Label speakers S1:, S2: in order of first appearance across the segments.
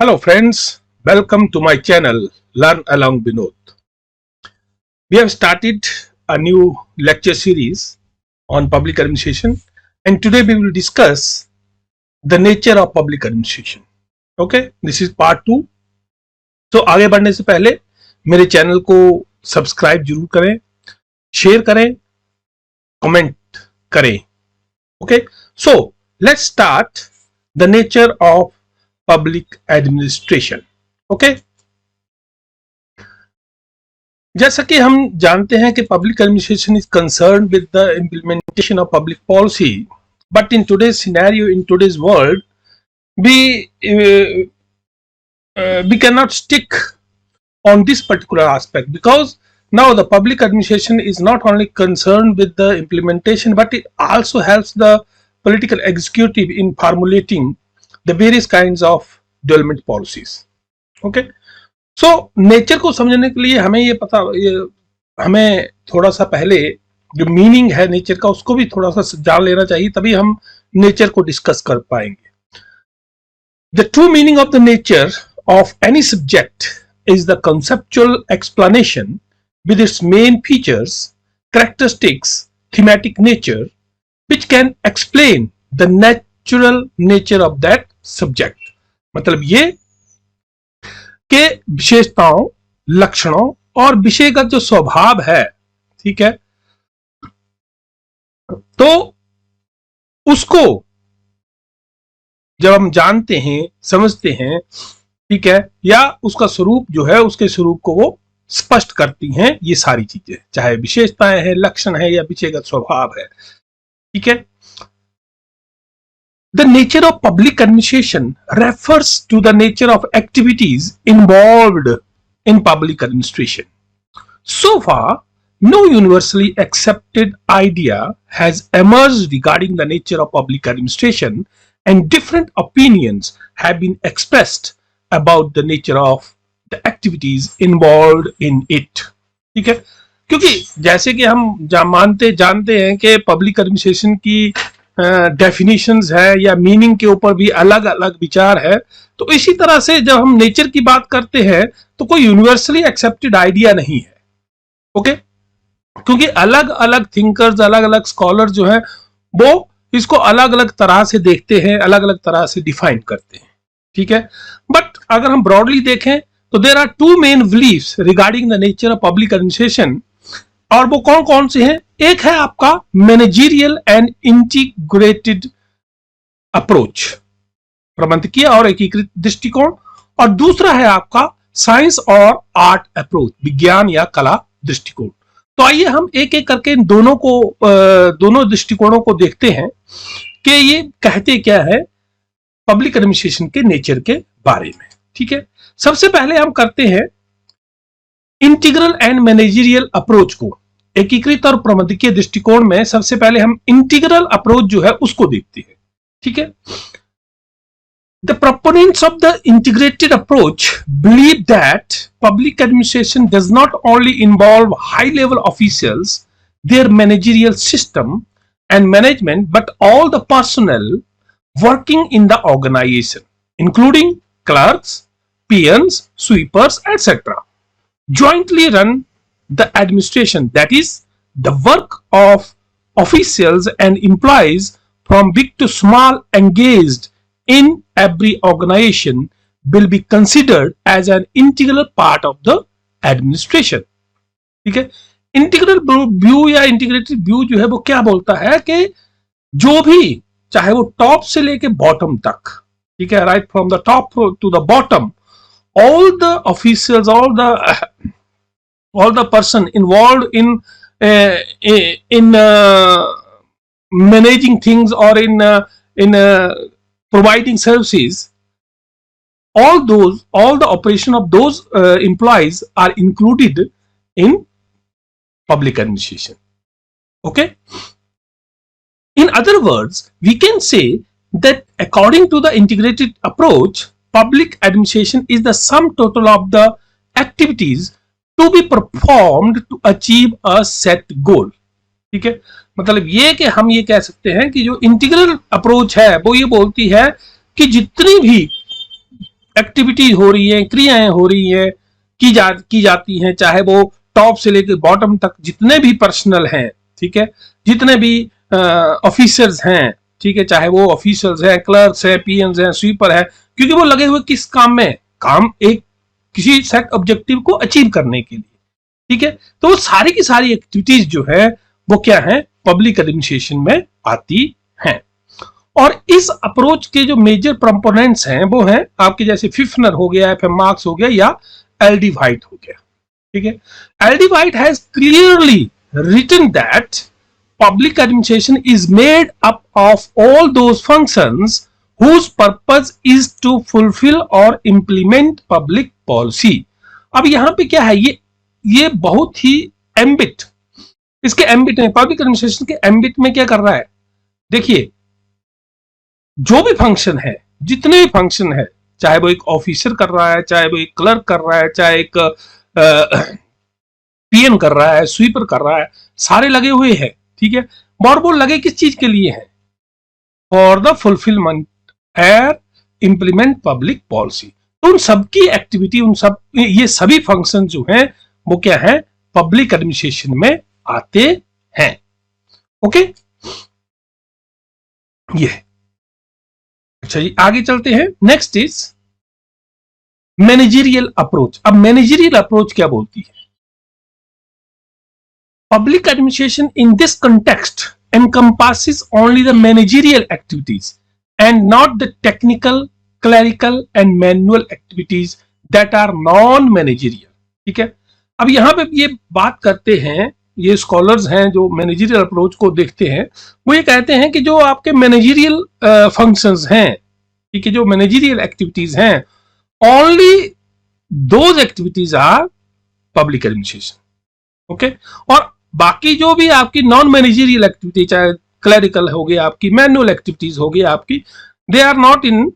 S1: Hello friends, welcome to my channel Learn Along Vinod. We have started a new lecture series on public administration and today we will discuss the nature of public administration. Okay, this is part 2. तो आगे बढ़ने से पहले मेरे channel को subscribe जरूर करें, share करें, कमेंट करें. Okay, so let's start the nature of public administration. Okay जैसा कि हम जानते हैं कि public administration is concern with the implementation of public policy, but in today's scenario, in today's world we cannot stick on this particular aspect because now the public administration is not only concerned with the implementation but it also helps the political executive in formulating the various kinds of development policies. Okay, so nature को समझने के लिए हमें थोड़ा सा पहले जो meaning है नेचर का उसको भी थोड़ा सा जान लेना चाहिए, तभी हम नेचर को डिस्कस कर पाएंगे. The true meaning of the nature of any subject is the conceptual explanation with its main features, characteristics, thematic nature, which can explain the natural nature of that subject. मतलब ये के विशेषताओं, लक्षणों और विषयगत जो स्वभाव है, ठीक है, तो उसको जब हम जानते हैं, समझते हैं, ठीक है, या उसका स्वरूप जो है उसके स्वरूप को वो स्पष्ट करती हैं ये सारी चीजें, चाहे विशेषताएं हैं, लक्षण है या विषयगत स्वभाव है. ठीक है. The nature of public administration refers to the nature of activities involved in public administration. So far, no universally accepted idea has emerged regarding the nature of public administration, and different opinions have been expressed about the nature of the activities involved in it. ठीक है, क्योंकि जैसे कि हम जानते हैं कि public administration की डेफिनेशंस है या मीनिंग के ऊपर भी अलग अलग विचार है, तो इसी तरह से जब हम नेचर की बात करते हैं तो कोई यूनिवर्सली एक्सेप्टेड आइडिया नहीं है. ओके, क्योंकि अलग अलग थिंकर्स, अलग अलग स्कॉलर जो है वो इसको अलग अलग तरह से देखते हैं, अलग अलग तरह से डिफाइन करते हैं. ठीक है, बट अगर हम ब्रॉडली देखें तो there are two main beliefs regarding the nature of public administration, और वो कौन कौन से हैं. एक है आपका मैनेजरियल एंड इंटीग्रेटेड अप्रोच, प्रबंधकीय और एकीकृत दृष्टिकोण, और दूसरा है आपका साइंस और आर्ट अप्रोच, विज्ञान या कला दृष्टिकोण. तो आइए हम एक एक करके इन दोनों दृष्टिकोणों को देखते हैं कि ये कहते क्या है पब्लिक एडमिनिस्ट्रेशन के नेचर के बारे में. ठीक है, सबसे पहले हम करते हैं इंटीग्रल एंड मैनेजरियल अप्रोच को. एकीकृत और प्रबंधकीय दृष्टिकोण में सबसे पहले हम इंटीग्रल अप्रोच जो है उसको देखते हैं. ठीक है, the proponents of the integrated approach believe that public administration does not only involve high level officials, their managerial system and management, but all the personnel working in the organization, including clerks, peons, sweepers, etc., jointly run the administration. That is, the work of officials and employees from big to small engaged in every organization will be considered as an integral part of the administration. ठीक है, integral view या integrated view जो है वो क्या बोलता है कि जो भी, चाहे वो टॉप से लेके बॉटम तक, ठीक है, right from the top to the bottom, all the officials, all the person involved in managing things or in providing services, all the operation of those employees are included in public administration. Okay, in other words, we can say that according to the integrated approach, public administration is the sum total of the activities to be performed to achieve a set goal. ठीक है, मतलब ये कि हम ये कह सकते हैं कि जो इंटीग्रल अप्रोच है वो ये बोलती है कि जितनी भी एक्टिविटी हो रही है, क्रियाएं हो रही हैं, की जाती हैं, चाहे वो टॉप से लेकर बॉटम तक जितने भी पर्सनल हैं, ठीक है, जितने भी ऑफिसर्स हैं, ठीक है, चाहे वो ऑफिसर्स हैं, क्लर्क्स हैं, पीएम्स हैं, स्वीपर है, क्योंकि वो लगे हुए किस काम में, काम एक किसी सेट ऑब्जेक्टिव को अचीव करने के लिए, ठीक है। तो वो सारी की सारी एक्टिविटीज जो है वो क्या है, पब्लिक एडमिनिस्ट्रेशन में आती हैं। और इस अप्रोच के जो मेजर कंपोनेंट्स हैं वो हैं आपके जैसे फिफ्नर हो गया, एफएम मार्क्स हो गया या एलडी व्हाइट हो गया, ठीक है। LD White has clearly written that public administration is made up of all those functions whose purpose is to fulfill or implement public policy। अब यहां पे क्या है, ये बहुत ही एम्बिट, इसके एम्बिट में, पब्लिक एडमिनिस्ट्रेशन के एम्बिट में क्या कर रहा है, देखिए जो भी फंक्शन है, जितने भी फंक्शन है, चाहे वो एक ऑफिसर कर रहा है, चाहे वो एक क्लर्क कर रहा है, चाहे एक पीएम कर रहा है, स्वीपर कर रहा है, सारे लगे हुए हैं, ठीक है। और वो लगे किस चीज के लिए है, for the fulfilment and implement public policy. तो उन सबकी एक्टिविटी, उन सब ये सभी फंक्शन जो हैं वो क्या है, पब्लिक एडमिनिस्ट्रेशन में आते हैं। ओके, ये अच्छा जी, आगे चलते हैं। Next is managerial approach. अब मैनेजरियल अप्रोच क्या बोलती है, public administration in this context encompasses only the managerial activities and not the technical, clerical and manual activities that are non-managerial, ठीक है। अब यहां पे ये बात करते हैं, ये स्कॉलर्स हैं जो मैनेजरियल अप्रोच को देखते हैं, वो ये कहते हैं कि जो आपके मैनेजरियल फंक्शंस हैं, ठीक है, जो मैनेजरियल एक्टिविटीज हैं, only those activities are public administration, okay. और बाकी जो भी आपकी नॉन मैनेजरियल एक्टिविटी, चाहे क्लरिकल हो गया, आपकी मैनुअल एक्टिविटीज हो गई आपकी, they are not in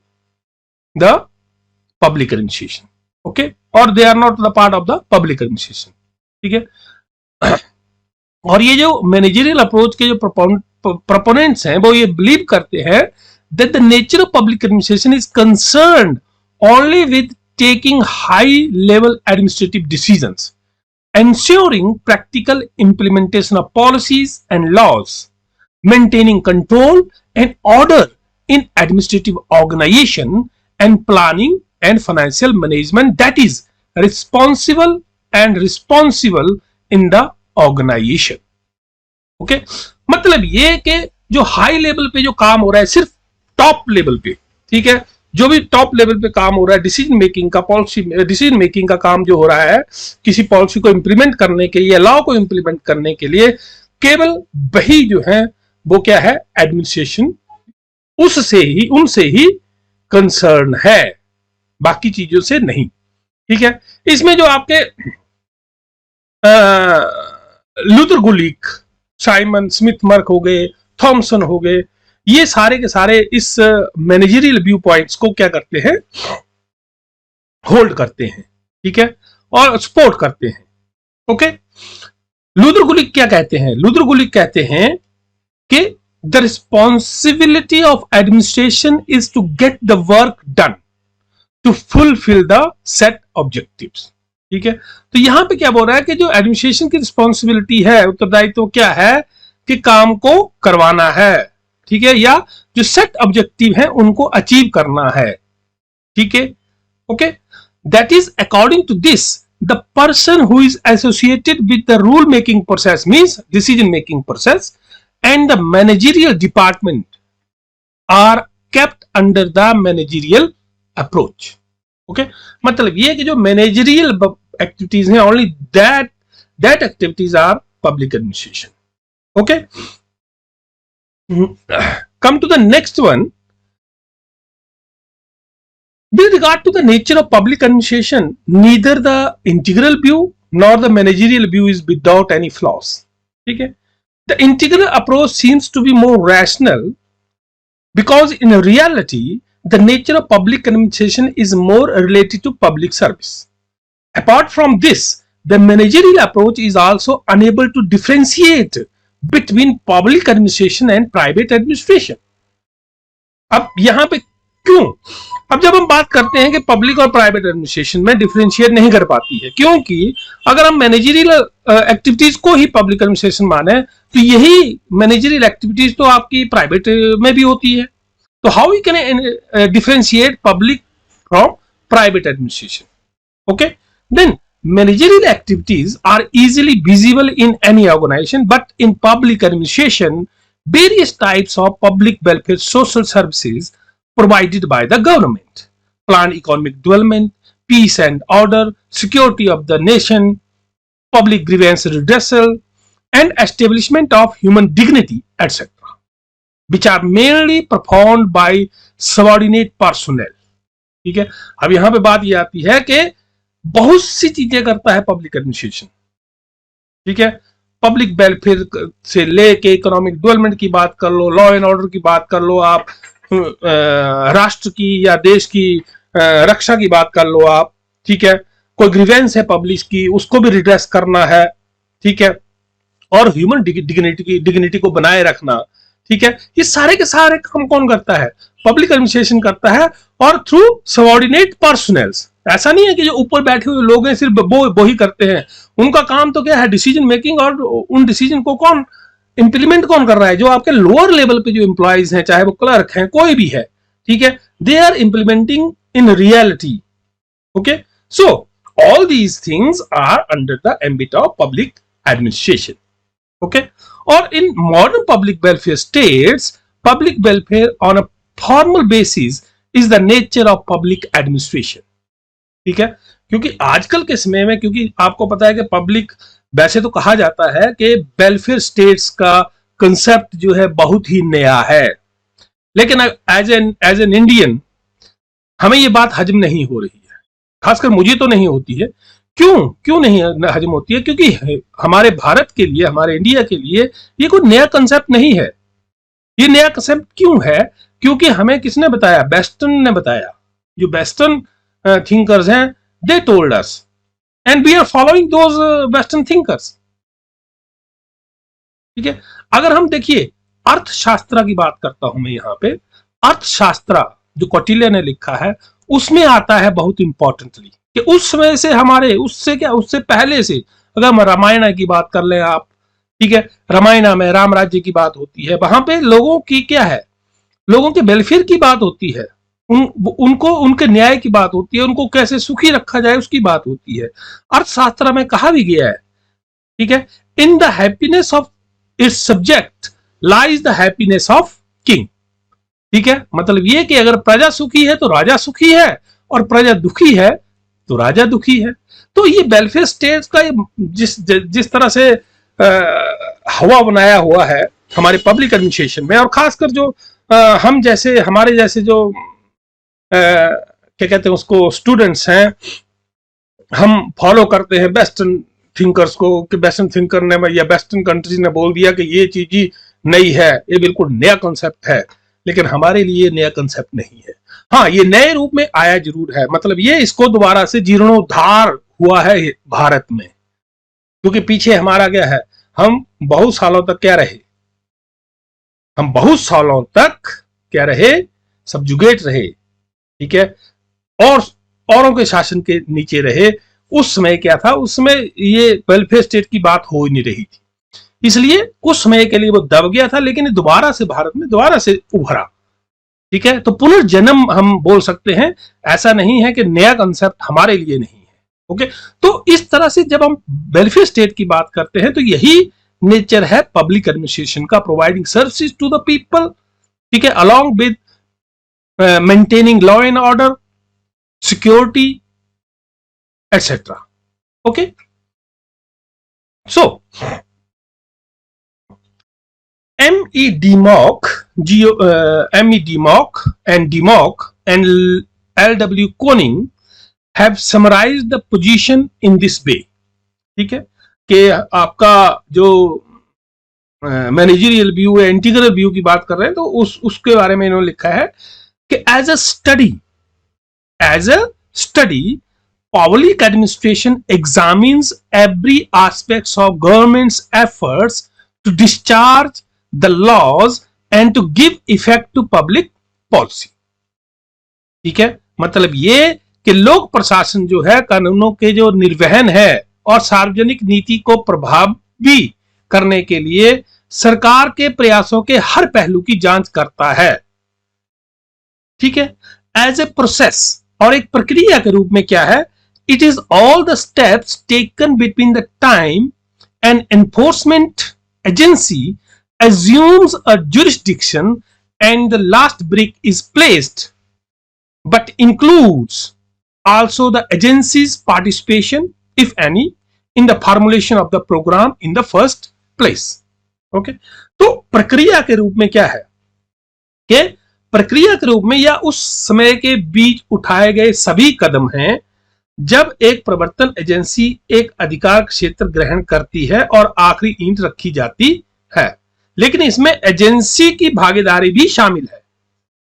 S1: the public administration, okay, और they are not the part of the public administration, ठीक है। और ये जो मैनेजरियल अप्रोच के जो प्रोपोनेंट्स हैं वो ये बिलीव करते हैं that the nature of public administration is concerned only with taking high level administrative decisions, ensuring practical implementation of policies and laws, maintaining control and order in administrative organization, and planning and financial management that is responsible in the organization, okay। मतलब ये कि जो high level पे जो काम हो रहा है, सिर्फ टॉप लेवल पे, ठीक है, जो भी टॉप लेवल पे काम हो रहा है, डिसीजन मेकिंग का, पॉलिसी डिसीजन मेकिंग का काम जो हो रहा है, किसी पॉलिसी को इंप्लीमेंट करने के लिए, लॉ को इंप्लीमेंट करने के लिए, केवल वही जो है वो क्या है, एडमिनिस्ट्रेशन उनसे ही कंसर्न है, बाकी चीजों से नहीं, ठीक है। इसमें जो आपके लूथर गुलिक, साइमन स्मिथ मर्क हो गए, थॉमसन हो गए, ये सारे के सारे इस मैनेजरियल व्यू पॉइंट्स को क्या करते हैं, होल्ड करते हैं, ठीक है, और सपोर्ट करते हैं, ओके। लूथर गुलिक क्या कहते हैं, लूथर गुलिक कहते हैं कि the responsibility of administration is to get the work done to fulfil the set objectives, ठीक है। तो यहां पे क्या बोल रहा है कि जो एडमिनिस्ट्रेशन की रिस्पॉन्सिबिलिटी है, उत्तरदायित्व तो क्या है कि काम को करवाना है, ठीक है, या जो सेट ऑब्जेक्टिव है उनको अचीव करना है, ठीक है, okay. That is according to this the person who is associated with the rule making process, means decision making process, and the managerial department are kept under the managerial approach, okay. मतलब ये कि जो managerial activities हैं, only that activities are public administration, okay. Come to the next one. With regard to the nature of public administration, neither the integral view nor the managerial view is without any flaws, ठीक है। The integral approach seems to be more rational because in reality the nature of public administration is more related to public service. Apart from this, the managerial approach is also unable to differentiate between public administration and private administration. अब यहां पे क्यों? अब जब हम बात करते हैं कि पब्लिक और प्राइवेट एडमिनिस्ट्रेशन में डिफरेंशिएट नहीं कर पाती है, क्योंकि अगर हम मैनेजरियल एक्टिविटीज को ही पब्लिक एडमिनिस्ट्रेशन माने तो यही मैनेजरियल एक्टिविटीज तो आपकी प्राइवेट में भी होती है। तो how we can differentiate public from private administration? Okay, then managerial activities are easily visible in any organization, but in public administration, various types of public welfare social services provided by the government, planned economic development, peace and order, security of the nation, public grievance redressal, and establishment of human dignity, etc., which are mainly performed by subordinate personnel. ठीक है, अब यहां पे बात ये आती है कि बहुत सी चीजें करता है पब्लिक एडमिनिस्ट्रेशन। ठीक है, पब्लिक वेलफेयर से लेके इकोनॉमिक डेवलपमेंट की बात कर लो, लॉ एंड ऑर्डर की बात कर लो, आप राष्ट्र की या देश की रक्षा की बात कर लो आप। ठीक है, कोई ग्रीवेंस है पब्लिक की, उसको भी रिड्रेस करना है। ठीक है, और ह्यूमन डिग्निटी को बनाए रखना। ठीक है, ये सारे के सारे काम कौन करता है? पब्लिक एडमिनिस्ट्रेशन करता है, और थ्रू सबऑर्डिनेट पर्सनल्स। ऐसा नहीं है कि जो ऊपर बैठे हुए लोग हैं सिर्फ वो ही करते हैं। उनका काम तो क्या है? डिसीजन मेकिंग, और उन डिसीजन को कौन इंप्लीमेंट कौन कर रहा है? जो आपके लोअर लेवल पे जो एम्प्लॉइज हैं, चाहे वो क्लर्क हैं, कोई भी है। ठीक है, they are implementing in reality. Okay, so all these things are under the ambit of public administration. Okay, और in modern public welfare states, public welfare on a formal basis is the nature of public administration. ठीक है, क्योंकि आजकल के समय में, क्योंकि आपको पता है कि पब्लिक, वैसे तो कहा जाता है कि वेलफेयर स्टेट्स का कंसेप्ट जो है बहुत ही नया है, लेकिन एज एन इंडियन हमें ये बात हजम नहीं हो रही है। खासकर मुझे तो नहीं होती है। क्यों नहीं हजम होती है? क्योंकि हमारे भारत के लिए, हमारे इंडिया के लिए ये कोई नया कंसेप्ट नहीं है। ये नया कंसेप्ट क्यों है? क्योंकि हमें किसने बताया? वेस्टर्न ने बताया। जो वेस्टर्न thinkers हैं, they told us and we are following those western thinkers. ठीक है, अगर हम देखिए अर्थशास्त्र की बात करता हूं मैं यहाँ पे। अर्थशास्त्र जो कौटिल्य ने लिखा है, उसमें आता है बहुत इंपॉर्टेंटली कि उस समय से हमारे, उससे पहले से, अगर हम रामायण की बात कर लें आप। ठीक है, रामायण में राम राज्य की बात होती है, वहां पे लोगों की क्या है? लोगों के वेलफेयर की बात होती है, उनको उनके न्याय की बात होती है, उनको कैसे सुखी रखा जाए उसकी बात होती है। अर्थशास्त्र में कहा भी गया है, ठीक है, in the happiness of its subject lies the happiness of king. ठीक है, मतलब ये कि अगर प्रजा सुखी है तो राजा सुखी है, और प्रजा दुखी है तो राजा दुखी है। तो ये वेलफेयर स्टेट का जिस तरह से हवा बनाया हुआ है हमारे पब्लिक एडमिनिस्ट्रेशन में, और खासकर जो हम जैसे, हमारे जैसे जो क्या कहते हैं उसको, स्टूडेंट्स हैं, हम फॉलो करते हैं वेस्टर्न थिंकर्स को, कि वेस्टर्न थिंकर ने या वेस्टर्न कंट्रीज ने बोल दिया कि ये चीज ही नई है, ये बिल्कुल नया कंसेप्ट है। लेकिन हमारे लिए नया कंसेप्ट नहीं है। हाँ, ये नए रूप में आया जरूर है, मतलब ये इसको दोबारा से जीर्णोद्धार हुआ है भारत में। क्योंकि पीछे हमारा क्या है, हम बहुत सालों तक क्या रहे, हम बहुत सालों तक क्या रहे, सबजुगेट रहे। ठीक है, और औरों के शासन के नीचे रहे। उस समय क्या था, उस समय ये वेलफेयर स्टेट की बात हो ही नहीं रही थी, इसलिए उस समय के लिए वो दब गया था। लेकिन दोबारा से भारत में दोबारा से उभरा। ठीक है, तो पुनर्जन्म हम बोल सकते हैं, ऐसा नहीं है कि नया कंसेप्ट हमारे लिए नहीं है। ओके, तो इस तरह से जब हम वेलफेयर स्टेट की बात करते हैं तो यही नेचर है पब्लिक एडमिनिस्ट्रेशन का, providing services to the people. ठीक है, along with maintaining law and order, security, etc. Okay, so M.E. DeMock and L.W. Koning have summarized the position in this way. ठीक है, कि आपका जो मैनेजरियल व्यू है, integral view की बात कर रहे हैं, तो उसके बारे में इन्होंने लिखा है कि as a study, public administration examines every aspects of government's efforts to discharge the laws and to give effect to public policy. ठीक है, मतलब ये कि लोक प्रशासन जो है कानूनों के जो निर्वहन है और सार्वजनिक नीति को प्रभावी करने के लिए सरकार के प्रयासों के हर पहलू की जांच करता है। ठीक है, एज ए प्रोसेस और एक प्रक्रिया के रूप में क्या है, it is all the steps taken between the time and enforcement agency assumes a jurisdiction and the last brick is placed, but includes also the agency's participation, if any, in the formulation of the program in the first place. Okay, तो प्रक्रिया के रूप में क्या है कि प्रक्रिया के रूप में या उस समय के बीच उठाए गए सभी कदम हैं जब एक प्रवर्तन एजेंसी एक अधिकार क्षेत्र ग्रहण करती है और आखिरी ईंट रखी जाती है, लेकिन इसमें एजेंसी की भागीदारी भी शामिल है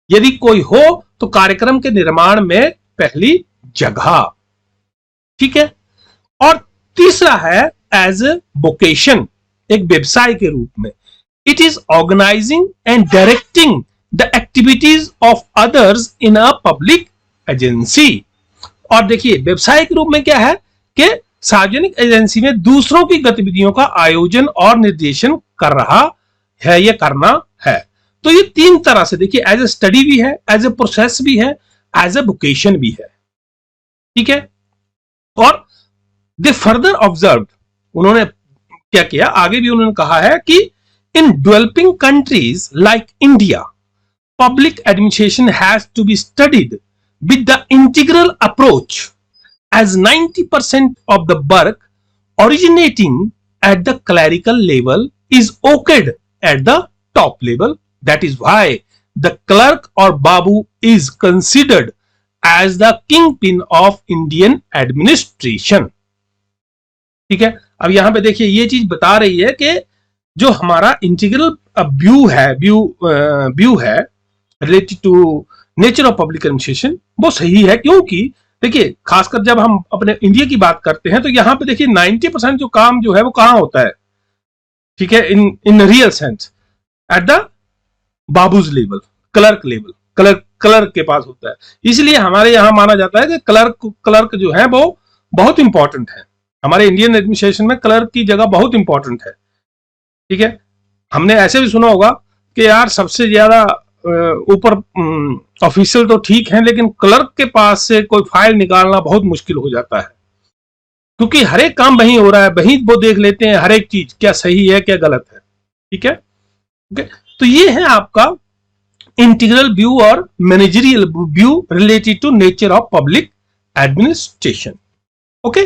S1: यदि कोई हो तो कार्यक्रम के निर्माण में पहली जगह। ठीक है, और तीसरा है एज ए वोकेशन, एक व्यवसाय के रूप में, it is organising and directing the activities of others in a public agency. और देखिए व्यवसाय के रूप में क्या है कि सार्वजनिक एजेंसी में दूसरों की गतिविधियों का आयोजन और निर्देशन कर रहा है, ये करना है। तो ये तीन तरह से देखिए, एज ए स्टडी भी है, एज ए प्रोसेस भी है, एज ए वोकेशन भी है। ठीक है, और दे फर्दर ऑब्जर्व, उन्होंने क्या किया, आगे भी उन्होंने कहा है कि in developing countries like India public administration has to be studied with the integral approach, as 90% of the work originating at the clerical level is okayed at the top level. That is why the clerk or babu is considered as the kingpin of Indian administration. ठीक है, अब यहां पे देखिए ये चीज बता रही है कि जो हमारा इंटीग्रल व्यू है related to nature of public administration, वो सही है। क्योंकि देखिए खासकर जब हम अपने इंडिया की बात करते हैं तो यहां पे देखिए 90% जो काम जो है वो कहां होता है, ठीक है, in real sense at the babus level, clerk level, clerk के पास होता है। इसलिए हमारे यहां माना जाता है कि क्लर्क जो है वो बहुत इंपॉर्टेंट है। हमारे इंडियन एडमिनिस्ट्रेशन में क्लर्क की जगह बहुत इंपॉर्टेंट है। ठीक है, हमने ऐसे भी सुना होगा कि यार सबसे ज्यादा ऊपर ऑफिशियल तो ठीक है, लेकिन क्लर्क के पास से कोई फाइल निकालना बहुत मुश्किल हो जाता है, क्योंकि हर एक काम वहीं हो रहा है, वहीं वो देख लेते हैं हर एक चीज क्या सही है क्या गलत है। ठीक है, ओके, तो ये है आपका इंटीग्रल व्यू और managerial view related to nature of public administration. Okay,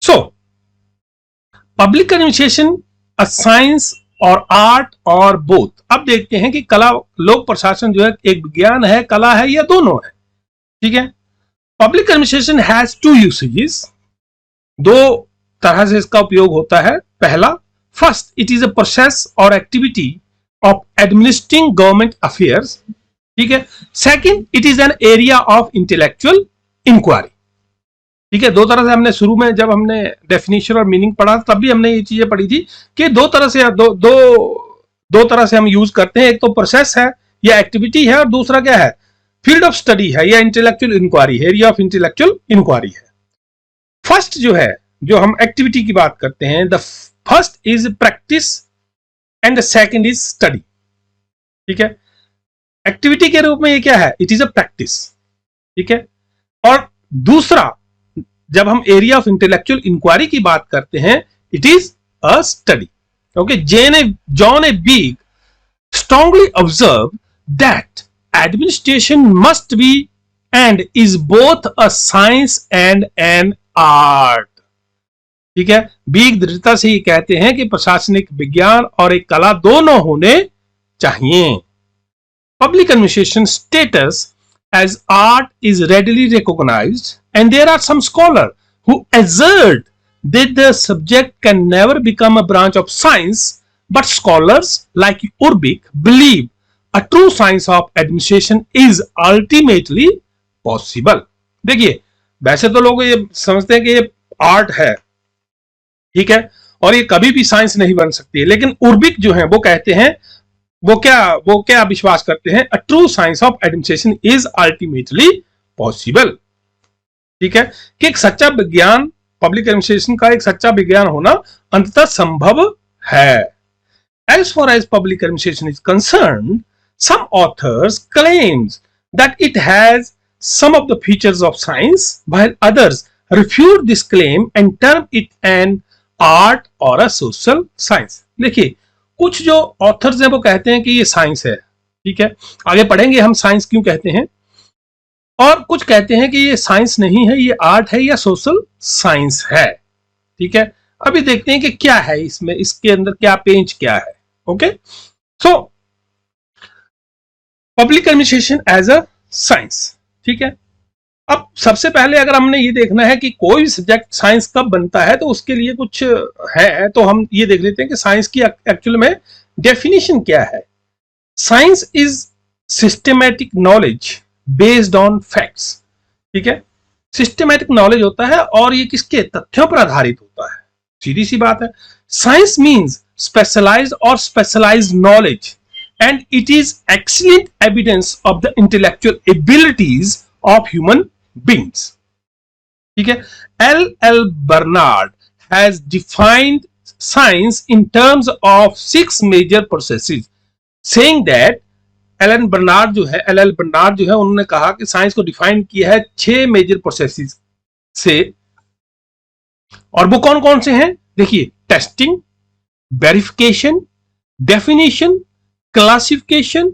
S1: so public administration a science और आर्ट और बोथ। अब देखते हैं कि कला, लोक प्रशासन जो है एक विज्ञान है, कला है, या दोनों है। ठीक है, public administration has two usages, दो तरह से इसका उपयोग होता है। पहला, first, it is a process और activity of administering government affairs. ठीक है, second, it is an area of intellectual inquiry. ठीक है, दो तरह से हमने शुरू में जब हमने डेफिनेशन और मीनिंग पढ़ा तब भी हमने ये चीजें पढ़ी थी कि दो तरह से हम यूज करते हैं। एक तो प्रोसेस है या एक्टिविटी है, और दूसरा क्या है, फील्ड ऑफ स्टडी है या इंटेलेक्चुअल इंक्वायरी है, एरिया ऑफ इंटेलेक्चुअल इंक्वायरी है। फर्स्ट जो है, जो हम एक्टिविटी की बात करते हैं, the first is practice and the second is study. ठीक है, एक्टिविटी के रूप में ये क्या है, इट इज अ प्रैक्टिस। ठीक है, और दूसरा जब हम एरिया ऑफ इंटेलेक्चुअल इंक्वायरी की बात करते हैं, it is a study. Okay, John a big strongly observe that administration must be and is both a science and N art. ठीक है, बिग दृढ़ता से ये कहते हैं कि प्रशासनिक विज्ञान और एक कला दोनों होने चाहिए। Public administration status as art is readily recognized, and there are some scholars who assert that the subject can never become a branch of science, but scholars like Urbic believe a true science of administration is ultimately possible. देखिए, वैसे तो लोग ये समझते हैं कि ये art है, ठीक है, और ये कभी भी साइंस नहीं बन सकती है, लेकिन उर्बिक जो है वो कहते हैं वो क्या विश्वास करते हैं, a true science of administration is ultimately possible. ठीक है, कि एक सच्चा विज्ञान, पब्लिक एडमिनिस्ट्रेशन का एक सच्चा विज्ञान होना अंततः संभव है। As far as public administration is concerned, some authors claims that it has some of the features of science, while others refute this claim and term it an art or a social science। देखिए, कुछ जो authors हैं वो कहते हैं कि ये science है, ठीक है, आगे पढ़ेंगे हम साइंस क्यों कहते हैं, और कुछ कहते हैं कि ये साइंस नहीं है, ये आर्ट है या सोशल साइंस है। ठीक है, अभी देखते हैं कि क्या है इसमें, इसके अंदर क्या पेंच क्या है। Okay, so public administration as a science. ठीक है, अब सबसे पहले अगर हमने ये देखना है कि कोई भी सब्जेक्ट साइंस कब बनता है तो उसके लिए कुछ है, तो हम ये देख लेते हैं कि साइंस की एक्चुअल में डेफिनेशन क्या है। Science is systematic knowledge based on facts. ठीक है, सिस्टमैटिक नॉलेज होता है और ये किसके, तथ्यों पर आधारित होता है। सीधी सी बात है। Science means specialized or specialized knowledge and it is excellent evidence of the intellectual abilities of human beings। ठीक है, L. Bernard has defined science in terms of 6 major processes, saying that L. Bernard जो है उन्होंने कहा कि science को define किया है 6 मेजर प्रोसेसेस से, और वो कौन कौन से हैं देखिए, testing, verification, definition, classification,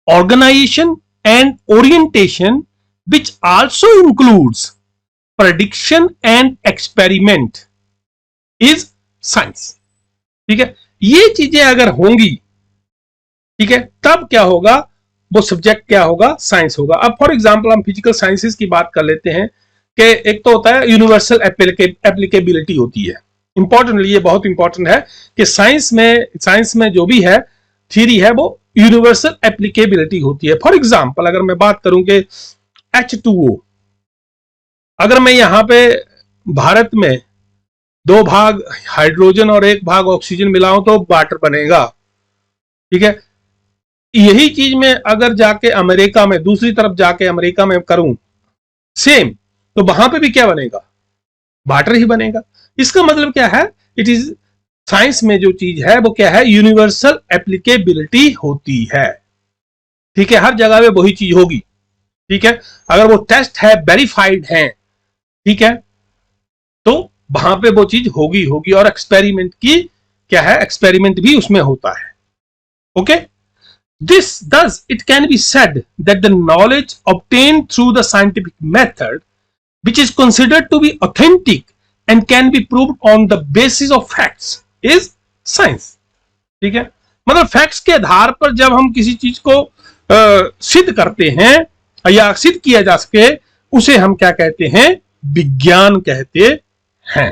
S1: organization and orientation, which also includes prediction and experiment is science। ठीक है, ये चीजें अगर होंगी, ठीक है, तब क्या होगा, वो सब्जेक्ट क्या होगा, साइंस होगा। अब फॉर एग्जांपल हम फिजिकल साइंसेस की बात कर लेते हैं कि एक तो होता है यूनिवर्सल एप्लीकेबिलिटी होती है। इंपॉर्टेंटली ये बहुत इंपॉर्टेंट है कि साइंस में जो भी है थ्योरी है वो यूनिवर्सल एप्लीकेबिलिटी होती है। फॉर एग्जांपल अगर मैं बात करूं कि H2O, अगर मैं यहां पे भारत में 2 भाग हाइड्रोजन और 1 भाग ऑक्सीजन मिलाऊं तो वाटर बनेगा। ठीक है, यही चीज मैं अगर जाके अमेरिका में, दूसरी तरफ जाके अमेरिका में करूं सेम, तो वहां पे भी क्या बनेगा, वाटर ही बनेगा। इसका मतलब क्या है, इट इज, साइंस में जो चीज है वो क्या है, यूनिवर्सल एप्लीकेबिलिटी होती है। ठीक है, हर जगह में वही चीज होगी। ठीक है, अगर वो टेस्ट है, वेरीफाइड है, ठीक है, तो वहां पे वो चीज होगी। और एक्सपेरिमेंट की क्या है, एक्सपेरिमेंट भी उसमें होता है। Okay, this thus it can be said that the knowledge obtained through the scientific method which is considered to be authentic and can be proved on the basis of facts is science। ठीक है, मतलब facts के आधार पर जब हम किसी चीज को सिद्ध करते हैं या सिद्ध किया जा सके, उसे हम क्या कहते हैं, विज्ञान कहते हैं।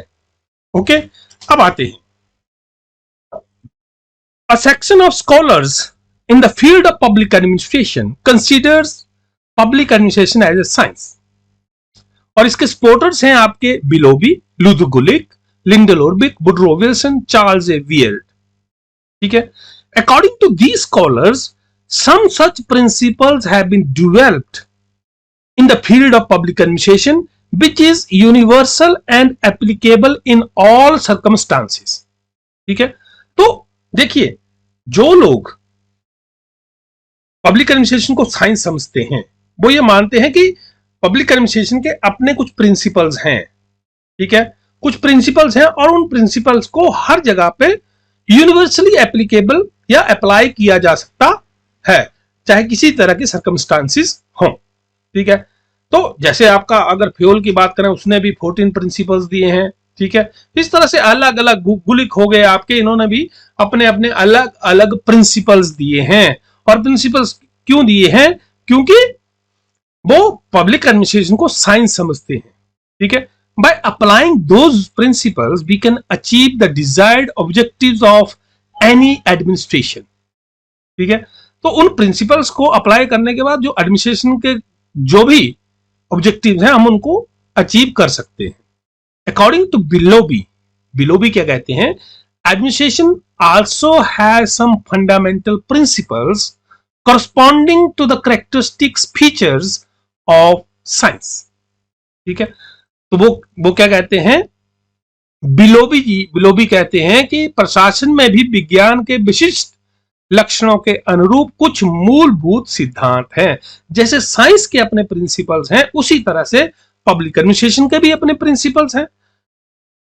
S1: ओके, अब आते हैं, a section of scholars in the field of public administration considers public administration as a science। और इसके सपोर्टर्स हैं आपके Willoughby, Luther Gulick, Lyndall Urwick, Woodrow Wilson, Charles A Beard. ठीक है, according to these scholars some such principles have been developed in the field of public administration which is universal and applicable in all circumstances। ठीक है, तो देखिए, जो लोग public administration को science समझते हैं वो ये मानते हैं कि पब्लिक एडमिनिस्ट्रेशन के अपने कुछ प्रिंसिपल्स हैं। ठीक है, कुछ प्रिंसिपल्स हैं और उन प्रिंसिपल्स को हर जगह पे यूनिवर्सली एप्लीकेबल या अप्लाई किया जा सकता है, चाहे किसी तरह के सर्कमस्टांसिस हो। ठीक है, तो जैसे आपका अगर फ्यूल की बात करें, उसने भी 14 प्रिंसिपल्स दिए हैं। ठीक है, इस तरह से अलग अलग गुलिक हो गए आपके, इन्होंने भी अपने अपने अलग अलग प्रिंसिपल्स दिए हैं। और प्रिंसिपल्स क्यों दिए हैं, क्योंकि वो पब्लिक एडमिनिस्ट्रेशन को साइंस समझते हैं। ठीक है, by applying those principles we can achieve the desired objectives of any administration। ठीक है, तो उन प्रिंसिपल्स को अप्लाई करने के बाद जो एडमिनिस्ट्रेशन के जो भी ऑब्जेक्टिव्स हैं हम उनको अचीव कर सकते हैं। अकॉर्डिंग टू बिलोबी, बिलोबी क्या कहते हैं, Administration also has some fundamental principles corresponding to the characteristics features of science. ठीक है, तो वो क्या कहते हैं, बिलोबी कहते हैं कि प्रशासन में भी विज्ञान के विशिष्ट लक्षणों के अनुरूप कुछ मूलभूत सिद्धांत हैं. जैसे साइंस के अपने प्रिंसिपल्स हैं, उसी तरह से पब्लिक एडमिनिस्ट्रेशन के भी अपने प्रिंसिपल्स हैं.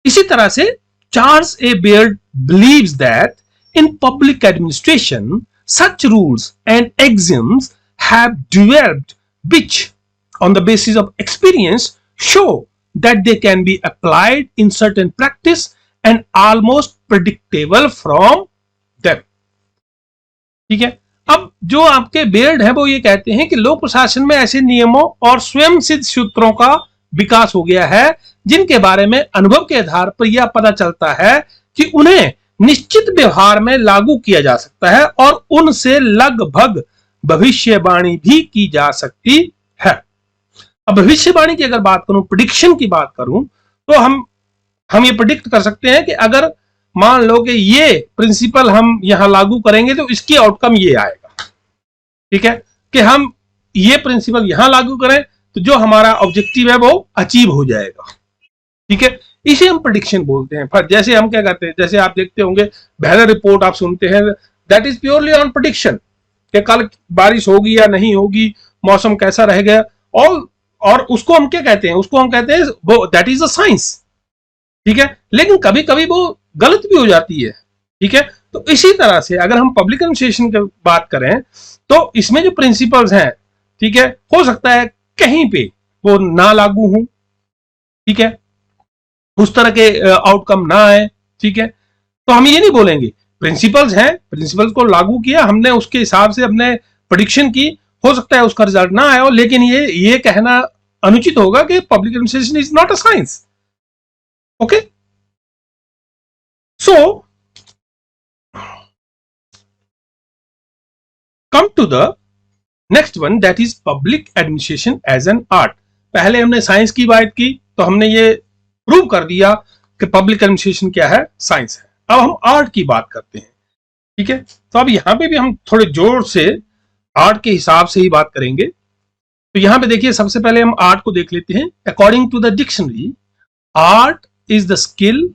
S1: इसी तरह से Charles A Baird believes that in public administration such rules and axioms have developed which on the basis of experience show that they can be applied in certain practice and almost predictable from them. ठीक है, अब जो आपके Baird है वो ये कहते हैं कि लोक प्रशासन में ऐसे नियमों और स्वयं सिद्ध सूत्रों का विकास हो गया है जिनके बारे में अनुभव के आधार पर यह पता चलता है कि उन्हें निश्चित व्यवहार में लागू किया जा सकता है और उनसे लगभग भविष्यवाणी भी की जा सकती है. अब भविष्यवाणी की अगर बात करूं, प्रेडिक्शन की बात करूं, तो हम ये प्रेडिक्ट कर सकते हैं कि अगर मान लो कि ये प्रिंसिपल हम यहां लागू करेंगे तो इसकी आउटकम ये आएगा. ठीक है, कि हम ये प्रिंसिपल यहां लागू करें तो जो हमारा ऑब्जेक्टिव है वो अचीव हो जाएगा. ठीक है, इसे हम प्रेडिक्शन बोलते हैं. फिर जैसे हम क्या करते हैं, जैसे आप देखते होंगे वेदर रिपोर्ट आप सुनते हैं, that is purely on prediction कि कल बारिश होगी या नहीं होगी, मौसम कैसा रहेगा, और उसको हम क्या कहते हैं, उसको हम कहते हैं वो दैट इज अ साइंस. ठीक है, लेकिन कभी कभी वो गलत भी हो जाती है. ठीक है, तो इसी तरह से अगर हम पब्लिक एडमिनिस्ट्रेशन की बात करें तो इसमें जो प्रिंसिपल्स हैं, ठीक है, हो सकता है कहीं पे वो ना लागू हों. ठीक है, उस तरह के आउटकम ना आए. ठीक है, तो हम ये नहीं बोलेंगे प्रिंसिपल्स हैं, प्रिंसिपल्स को लागू किया हमने, उसके हिसाब से हमने प्रेडिक्शन की, हो सकता है उसका रिजल्ट ना आया हो, लेकिन ये कहना अनुचित होगा कि public administration is not a science. Okay, so come to the next one, that is public administration as an art. पहले हमने साइंस की बात की तो हमने ये प्रूव कर दिया कि पब्लिक एडमिनिस्ट्रेशन क्या है, साइंस है. अब हम आर्ट की बात करते हैं. ठीक है, तो अब यहां पे भी हम थोड़े जोर से आर्ट के हिसाब से ही बात करेंगे. तो यहां पे देखिए, सबसे पहले हम आर्ट को देख लेते हैं. According to the dictionary, art is the skill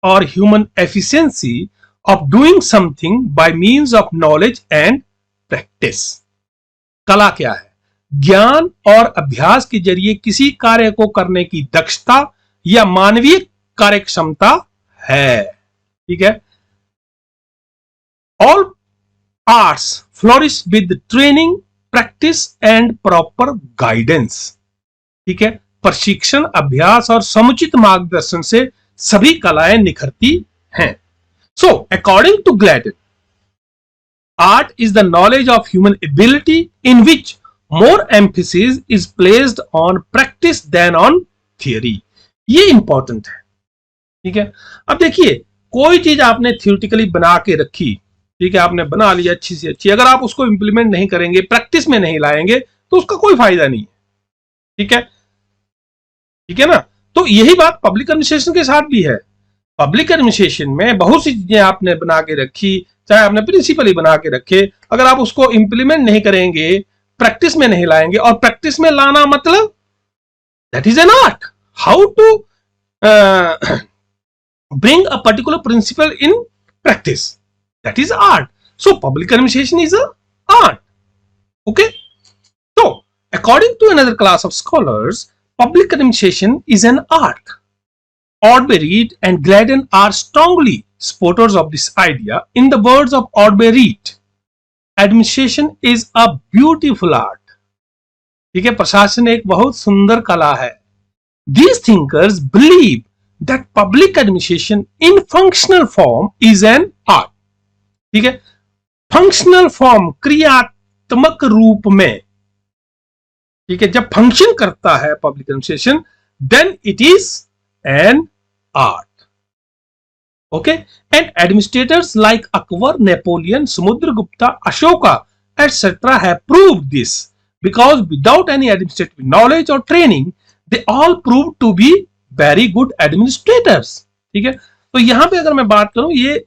S1: और human efficiency of doing something by means of knowledge and practice. कला क्या है? ज्ञान और अभ्यास के जरिए किसी कार्य को करने की दक्षता या मानवीय कार्य क्षमता है. ठीक है, all arts flourish with training, practice and proper guidance. ठीक है, प्रशिक्षण, अभ्यास और समुचित मार्गदर्शन से सभी कलाएं निखरती हैं. So according to Gladden, art is the knowledge of human ability in which more emphasis is placed on practice than on theory. ये इंपॉर्टेंट है. ठीक है, अब देखिए, कोई चीज आपने थियोरेटिकली बना के रखी, ठीक है, आपने बना लिया अच्छी से अच्छी, अगर आप उसको इंप्लीमेंट नहीं करेंगे, प्रैक्टिस में नहीं लाएंगे तो उसका कोई फायदा नहीं है. ठीक है, ठीक है ना. तो यही बात पब्लिक एडमिनिस्ट्रेशन के साथ भी है. पब्लिक एडमिनिस्ट्रेशन में बहुत सी चीजें आपने बना के रखी, चाहे आपने प्रिंसिपल ही बना के रखे, अगर आप उसको इंप्लीमेंट नहीं करेंगे, प्रैक्टिस में नहीं लाएंगे, और प्रैक्टिस में लाना मतलब that is an art. How to bring a particular principle in practice, that is art. So public administration is a art. Okay, so according to another class of scholars, public administration is an art. Ordbury and Gladden are strongly supporters of this idea. In the words of Ordbury, administration is a beautiful art. ठीक है, प्रशासन एक बहुत सुंदर कला है. These thinkers believe that public administration in functional form is an art. ठीक है, फंक्शनल फॉर्म, क्रियात्मक रूप में, ठीक है, जब फंक्शन करता है public administration, then it is an art. Okay, and administrators like Akbar, Napoleon, Samudragupta, Ashoka etcetera have proved this because without any administrative knowledge और training they all prove to be very good administrators. ठीक है, तो यहां पे अगर मैं बात करूं, ये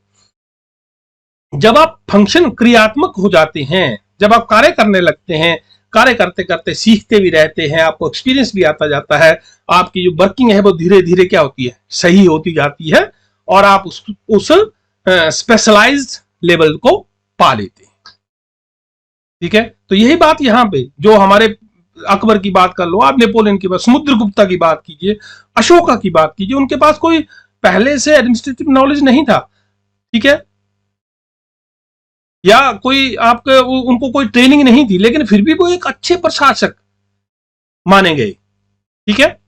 S1: जब आप फंक्शन क्रियात्मक हो जाते हैं, जब आप कार्य करने लगते हैं, कार्य करते करते सीखते भी रहते हैं, आपको एक्सपीरियंस भी आता जाता है, आपकी जो वर्किंग है वो धीरे धीरे क्या होती है, सही होती जाती है, और आप उस स्पेशलाइज्ड लेवल को पा लेते हैं। ठीक है, तो यही बात यहां पे जो हमारे अकबर की बात कर लो, आप नेपोलियन की बात, समुद्रगुप्ता की बात कीजिए, अशोका की बात कीजिए, उनके पास कोई पहले से एडमिनिस्ट्रेटिव नॉलेज नहीं था। ठीक है, या कोई आपके उनको कोई ट्रेनिंग नहीं थी, लेकिन फिर भी वो एक अच्छे प्रशासक माने गए। ठीक है,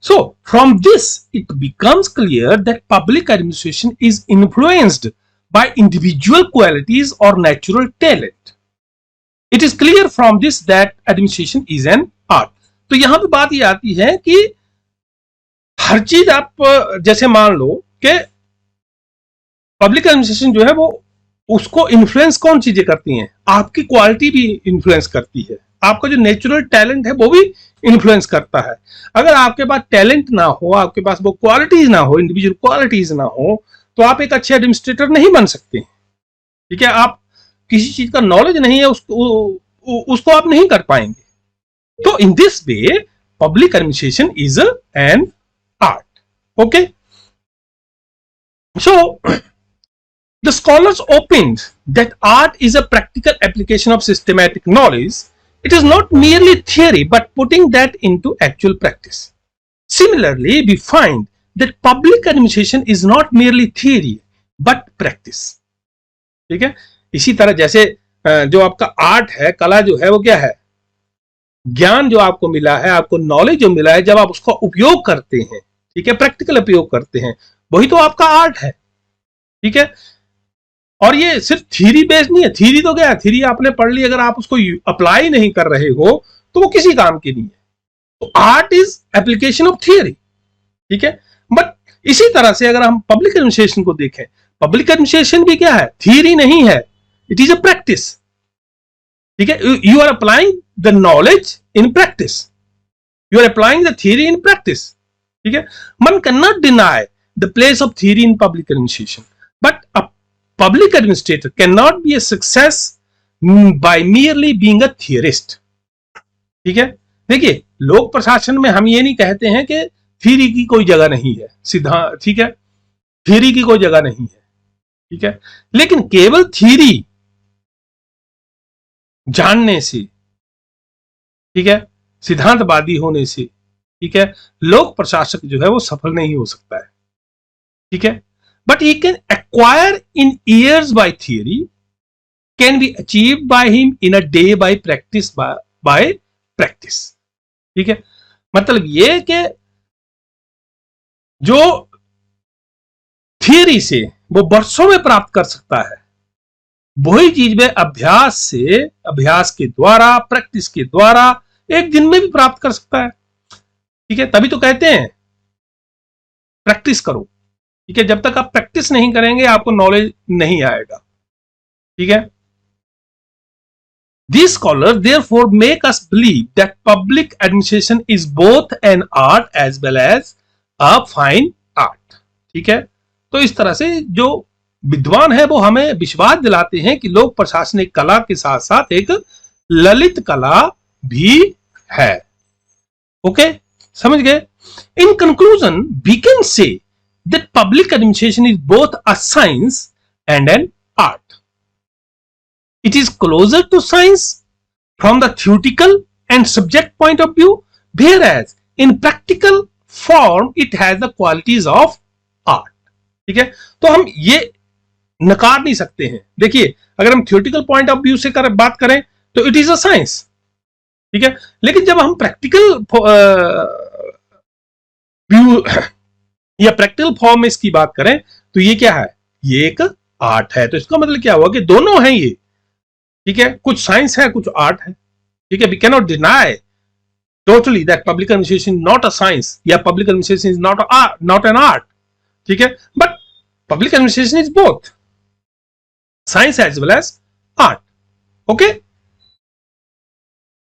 S1: so from this it becomes clear that public administration is influenced by individual qualities और natural talent. It is clear from this that administration is an art. तो यहां पे बात ये आती है कि हर चीज आप जैसे मान लो कि पब्लिक एडमिनिस्ट्रेशन जो है वो, उसको इन्फ्लुएंस कौन चीजें करती हैं, आपकी क्वालिटी भी इन्फ्लुएंस करती है, आपका जो नेचुरल टैलेंट है वो भी इन्फ्लुएंस करता है। अगर आपके पास टैलेंट ना हो, आपके पास वो क्वालिटीज ना हो, इंडिविजुअल क्वालिटीज ना हो, तो आप एक अच्छे एडमिनिस्ट्रेटर नहीं बन सकते। ठीक है, आप किसी चीज का नॉलेज नहीं है, उसको आप नहीं कर पाएंगे। तो in this way public administration is an art. Okay, so the scholars opined that art is a practical application of systematic knowledge. It is not merely theory but putting that into actual practice. Similarly, we find that public administration is not merely theory but practice. ठीक है, इसी तरह जैसे जो आपका art है, कला जो है वो क्या है, ज्ञान जो आपको मिला है, आपको नॉलेज जो मिला है, जब आप उसका उपयोग करते हैं, ठीक है, प्रैक्टिकल उपयोग करते हैं, वही तो आपका आर्ट है। ठीक है, और ये सिर्फ थ्योरी बेस्ड नहीं है। थ्योरी तो क्या है, थ्योरी आपने पढ़ ली, अगर आप उसको अप्लाई नहीं कर रहे हो तो वो किसी काम की नहीं है। तो art is application of theory. ठीक है, बट इसी तरह से अगर हम पब्लिक एडमिनिस्ट्रेशन को देखें, पब्लिक एडमिनिस्ट्रेशन भी क्या है, थ्योरी नहीं है, इट इज अ प्रैक्टिस। ठीक है, you are applying the knowledge in practice, you are applying the theory in practice. ठीक है, one can not deny the place of theory in public administration, but a public administrator cannot be a success by merely being a theorist. ठीक है, देखिए लोक प्रशासन में हम ये नहीं कहते हैं कि थ्योरी की कोई जगह नहीं है, सिद्धांत, ठीक है, थ्योरी की कोई जगह नहीं है। ठीक है, लेकिन केवल थ्योरी जानने से, ठीक है, सिद्धांतवादी होने से, ठीक है, लोक प्रशासक जो है वो सफल नहीं हो सकता है। ठीक है, but he can acquire in years by theory, can be achieved by him in a day by practice, by practice. ठीक है, मतलब ये कि जो थियरी से वो वर्षों में प्राप्त कर सकता है, वही चीज में अभ्यास से, अभ्यास के द्वारा, प्रैक्टिस के द्वारा एक दिन में भी प्राप्त कर सकता है। ठीक है, तभी तो कहते हैं प्रैक्टिस करो। ठीक है, जब तक आप प्रैक्टिस नहीं करेंगे आपको नॉलेज नहीं आएगा। ठीक है, these scholars therefore make us believe that public administration is both an art as well as a fine art. ठीक है, तो इस तरह से जो विद्वान है वो हमें विश्वास दिलाते हैं कि लोक प्रशासनिक कला के साथ साथ एक ललित कला भी है। ओके, समझ गए? In conclusion we can say that public administration is both a science and an art. It is closer to science from the theoretical and subject point of view, whereas in practical form it has the qualities of art. ठीक है, तो हम ये नकार नहीं सकते हैं। देखिए, अगर हम थियोरेटिकल पॉइंट ऑफ व्यू से बात करें तो इट इज अ साइंस। ठीक है, लेकिन जब हम प्रैक्टिकल व्यू या प्रैक्टिकल फॉर्म में इसकी बात करें तो ये क्या है, ये एक आर्ट है। तो इसका मतलब क्या हुआ कि दोनों हैं ये। ठीक है, कुछ साइंस है, कुछ आर्ट है। ठीक है, we can not deny totally that public administration not a science या public administration is not an art. ठीक है, but public administration is both science as well as art. Okay,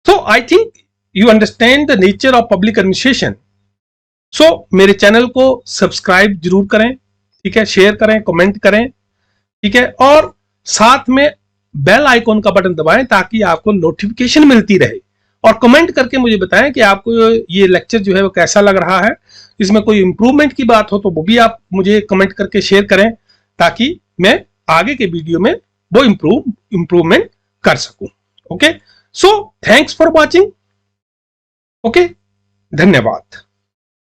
S1: so I think you understand the nature of public administration. So मेरे channel को subscribe जरूर करें। ठीक है, share करें, comment करें, ठीक है, और साथ में बेल आइकॉन का बटन दबाएं ताकि आपको नोटिफिकेशन मिलती रहे। और कमेंट करके मुझे बताएं कि आपको ये लेक्चर जो है वो कैसा लग रहा है, इसमें कोई इंप्रूवमेंट की बात हो तो वो भी आप मुझे कमेंट करके शेयर करें ताकि मैं आगे के वीडियो में वो इंप्रूवमेंट कर सकूं। Okay, so thanks for watching. Okay, धन्यवाद।